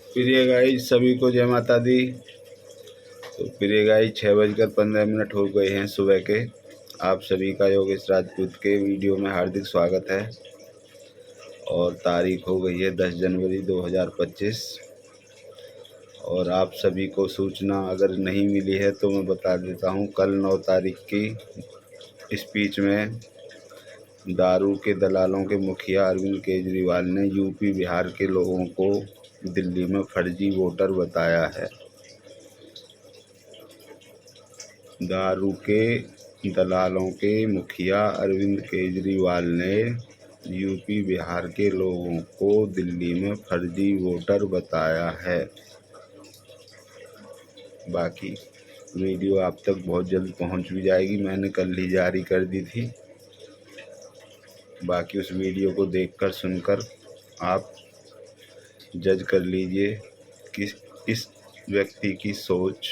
प्रिय गाइस सभी को जय माता दी। तो प्रिय गाइस 6:15 हो गए हैं सुबह के। आप सभी का योगेश राजपूत के वीडियो में हार्दिक स्वागत है। और तारीख हो गई है 10 जनवरी 2025। और आप सभी को सूचना अगर नहीं मिली है तो मैं बता देता हूं, कल 9 तारीख की स्पीच में दारू के दलालों के मुखिया अरविंद केजरीवाल ने यूपी बिहार के लोगों को दिल्ली में फर्जी वोटर बताया है। दारू के दलालों के मुखिया अरविंद केजरीवाल ने यूपी बिहार के लोगों को दिल्ली में फर्जी वोटर बताया है। बाकी वीडियो आप तक बहुत जल्द पहुंच भी जाएगी, मैंने कल ही जारी कर दी थी। बाकी उस वीडियो को देखकर सुनकर आप जज कर लीजिए कि इस व्यक्ति की सोच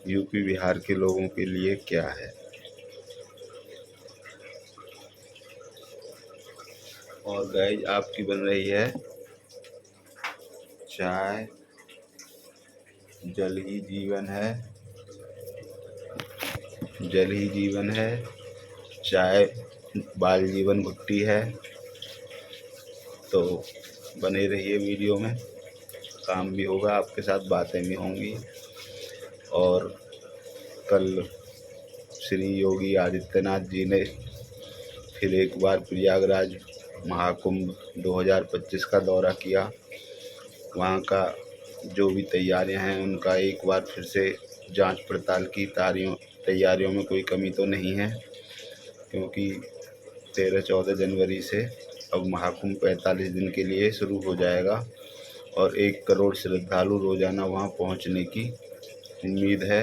यूपी बिहार के लोगों के लिए क्या है। और गाइस आपकी बन रही है चाय, जल ही जीवन है, जल ही जीवन है, चाय बाल जीवन घुट्टी है। तो बने रहिए वीडियो में, काम भी होगा आपके साथ, बातें भी होंगी। और कल श्री योगी आदित्यनाथ जी ने फिर एक बार प्रयागराज महाकुंभ 2025 का दौरा किया। वहाँ का जो भी तैयारियां हैं उनका एक बार फिर से जांच पड़ताल की। तैयारियों में कोई कमी तो नहीं है, क्योंकि 13-14 जनवरी से अब महाकुंभ 45 दिन के लिए शुरू हो जाएगा और 1 करोड़ श्रद्धालु रोजाना वहां पहुंचने की उम्मीद है।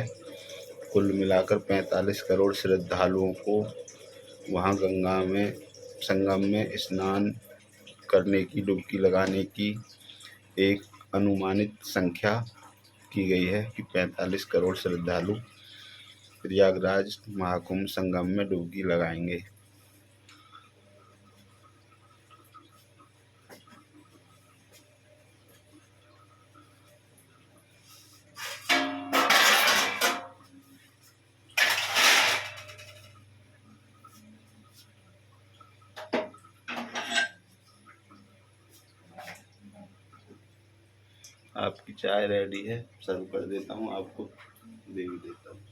कुल मिलाकर 45 करोड़ श्रद्धालुओं को वहां गंगा में संगम में स्नान करने की, डुबकी लगाने की एक अनुमानित संख्या की गई है कि 45 करोड़ श्रद्धालु प्रयागराज महाकुंभ संगम में डुबकी लगाएंगे। आपकी चाय रेडी है, सर्व कर देता हूँ, आपको दे भी देता हूँ।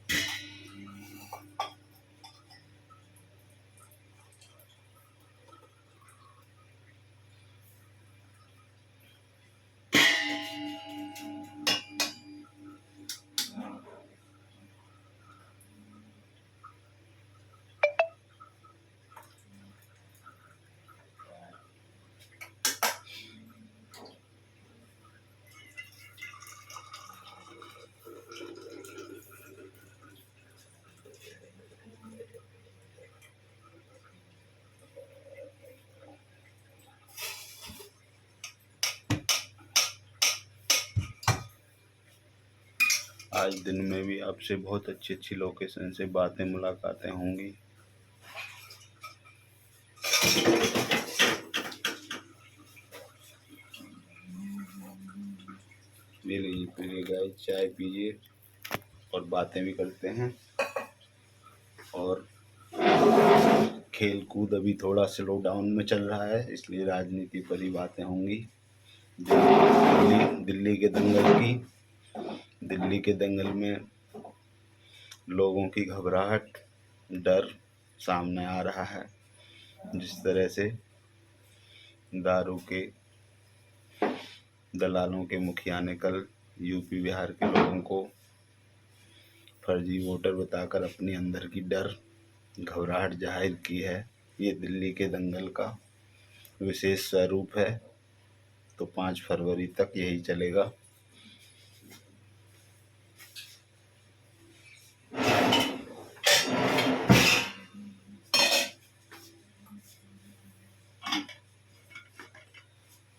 आज दिन में भी आपसे बहुत अच्छी अच्छी लोकेशन से बातें मुलाकातें होंगी। ले लीजिए, पीजिए गाइस, चाय पीजिए और बातें भी करते हैं। और खेल कूद अभी थोड़ा स्लो डाउन में चल रहा है, इसलिए राजनीति पर ही बातें होंगी। दिल्ली के दंगल की, दिल्ली के दंगल में लोगों की घबराहट, डर सामने आ रहा है। जिस तरह से दारू के दलालों के मुखिया ने कल यूपी बिहार के लोगों को फर्जी वोटर बताकर अपने अंदर की डर, घबराहट जाहिर की है, ये दिल्ली के दंगल का विशेष स्वरूप है। तो 5 फरवरी तक यही चलेगा।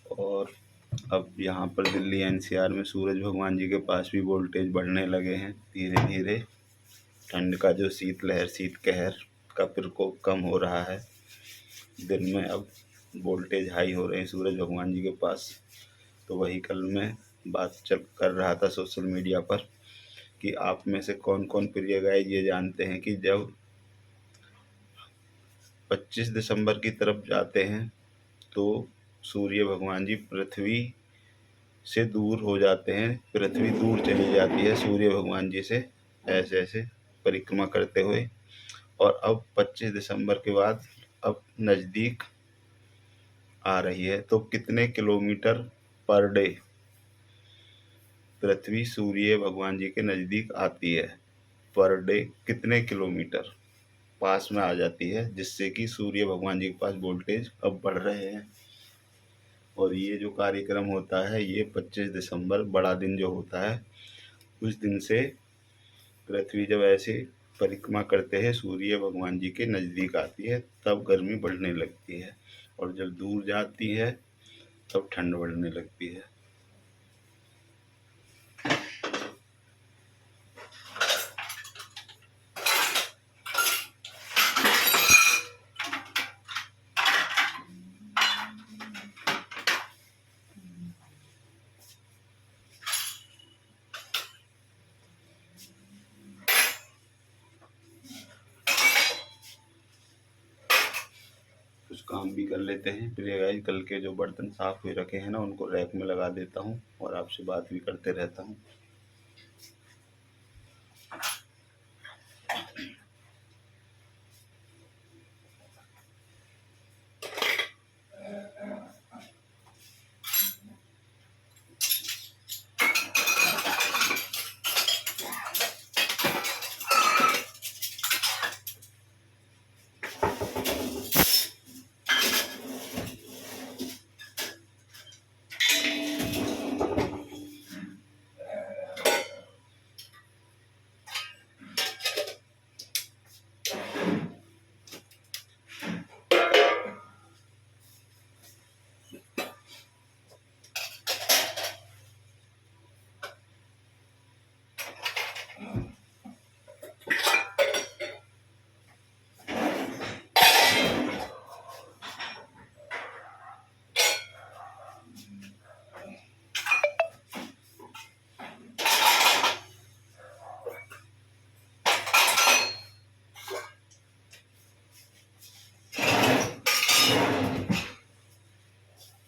और अब यहाँ पर दिल्ली एनसीआर में सूरज भगवान जी के पास भी वोल्टेज बढ़ने लगे हैं धीरे धीरे। ठंड का जो शीतलहर, शीतकहर का प्रकोप कम हो रहा है। दिन में अब वोल्टेज हाई हो रहे हैं सूरज भगवान जी के पास। तो वही कल मैं बात चल कर रहा था सोशल मीडिया पर कि आप में से कौन कौन प्रिय गाइज ये जानते हैं कि जब 25 दिसंबर की तरफ जाते हैं तो सूर्य भगवान जी पृथ्वी से दूर हो जाते हैं, पृथ्वी दूर चली जाती है सूर्य भगवान जी से, ऐसे ऐसे परिक्रमा करते हुए। और अब 25 दिसंबर के बाद अब नज़दीक आ रही है, तो कितने किलोमीटर पर डे पृथ्वी सूर्य भगवान जी के नज़दीक आती है, पर डे कितने किलोमीटर पास में आ जाती है, जिससे कि सूर्य भगवान जी के पास वोल्टेज अब बढ़ रहे हैं। और ये जो कार्यक्रम होता है ये 25 दिसंबर बड़ा दिन जो होता है उस दिन से पृथ्वी जब ऐसे परिक्रमा करते हैं सूर्य भगवान जी के नज़दीक आती है तब गर्मी बढ़ने लगती है, और जब दूर जाती है तब ठंड बढ़ने लगती है। कुछ काम भी कर लेते हैं। फिर ये गाइस कल के जो बर्तन साफ हुए रखे हैं ना उनको रैक में लगा देता हूँ और आपसे बात भी करते रहता हूँ।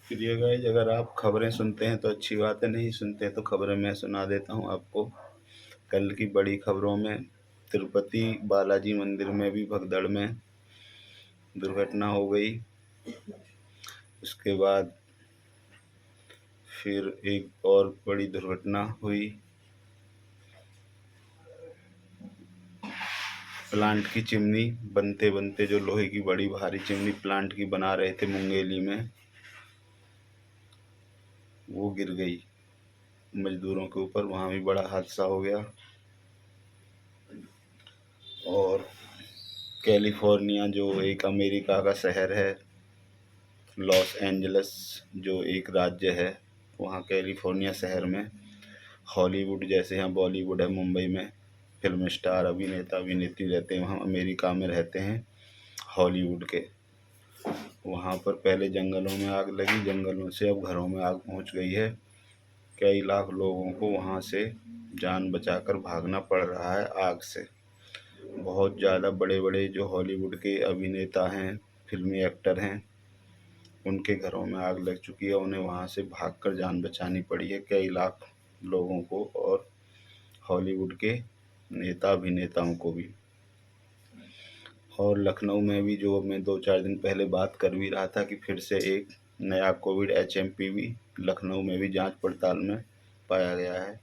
फिर ये गाइस अगर आप खबरें सुनते हैं तो अच्छी बात है, नहीं सुनते हैं तो खबरें मैं सुना देता हूँ आपको। कल की बड़ी खबरों में तिरुपति बालाजी मंदिर में भी भगदड़ में दुर्घटना हो गई। उसके बाद फिर एक और बड़ी दुर्घटना हुई, प्लांट की चिमनी बनते बनते जो लोहे की बड़ी भारी चिमनी प्लांट की बना रहे थे मुंगेली में, वो गिर गई मजदूरों के ऊपर, वहाँ भी बड़ा हादसा हो गया। और कैलिफोर्निया जो एक अमेरिका का शहर है, लॉस एंजल्स जो एक राज्य है, वहाँ कैलिफोर्निया शहर में हॉलीवुड जैसे यहाँ बॉलीवुड है मुंबई में, फिल्म स्टार अभिनेता अभिनेत्री रहते हैं, वहाँ अमेरिका में रहते हैं हॉलीवुड के। वहाँ पर पहले जंगलों में आग लगी, जंगलों से अब घरों में आग पहुँच गई है। कई लाख लोगों को वहाँ से जान बचाकर भागना पड़ रहा है आग से। बहुत ज़्यादा बड़े बड़े जो हॉलीवुड के अभिनेता हैं, फिल्मी एक्टर हैं, उनके घरों में आग लग चुकी है, उन्हें वहाँ से भागकर जान बचानी पड़ी है कई लाख लोगों को, और हॉलीवुड के नेता अभिनेताओं को भी। और लखनऊ में भी जो मैं 2-4 दिन पहले बात कर भी रहा था कि फिर से एक नया कोविड HMPV लखनऊ में भी जांच पड़ताल में पाया गया है।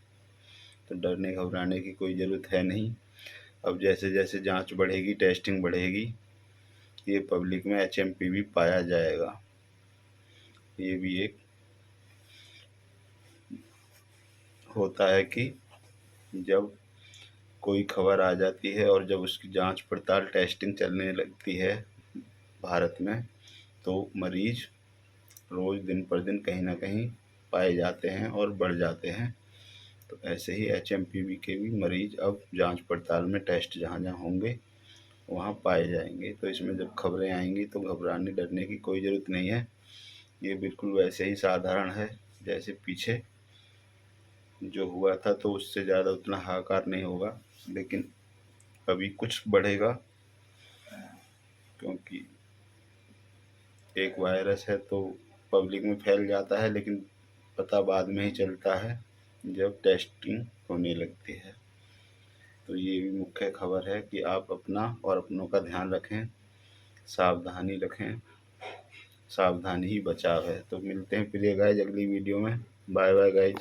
तो डरने घबराने की कोई ज़रूरत है नहीं। अब जैसे जैसे जांच बढ़ेगी, टेस्टिंग बढ़ेगी, ये पब्लिक में HMPV पाया जाएगा। ये भी एक होता है कि जब कोई खबर आ जाती है और जब उसकी जांच पड़ताल टेस्टिंग चलने लगती है भारत में, तो मरीज रोज़ दिन पर दिन कहीं ना कहीं पाए जाते हैं और बढ़ जाते हैं। तो ऐसे ही HMPV के भी मरीज अब जांच पड़ताल में टेस्ट जहाँ जहाँ होंगे वहाँ पाए जाएंगे। तो इसमें जब खबरें आएंगी तो घबराने डरने की कोई ज़रूरत नहीं है, ये बिल्कुल वैसे ही साधारण है जैसे पीछे जो हुआ था, तो उससे ज़्यादा उतना हाहाकार नहीं होगा, लेकिन अभी कुछ बढ़ेगा, क्योंकि एक वायरस है तो पब्लिक में फैल जाता है, लेकिन पता बाद में ही चलता है जब टेस्टिंग होने लगती है। तो ये भी मुख्य खबर है कि आप अपना और अपनों का ध्यान रखें, सावधानी रखें, सावधानी ही बचाव है। तो मिलते हैं प्रिय गाइज अगली वीडियो में। Bye bye guys.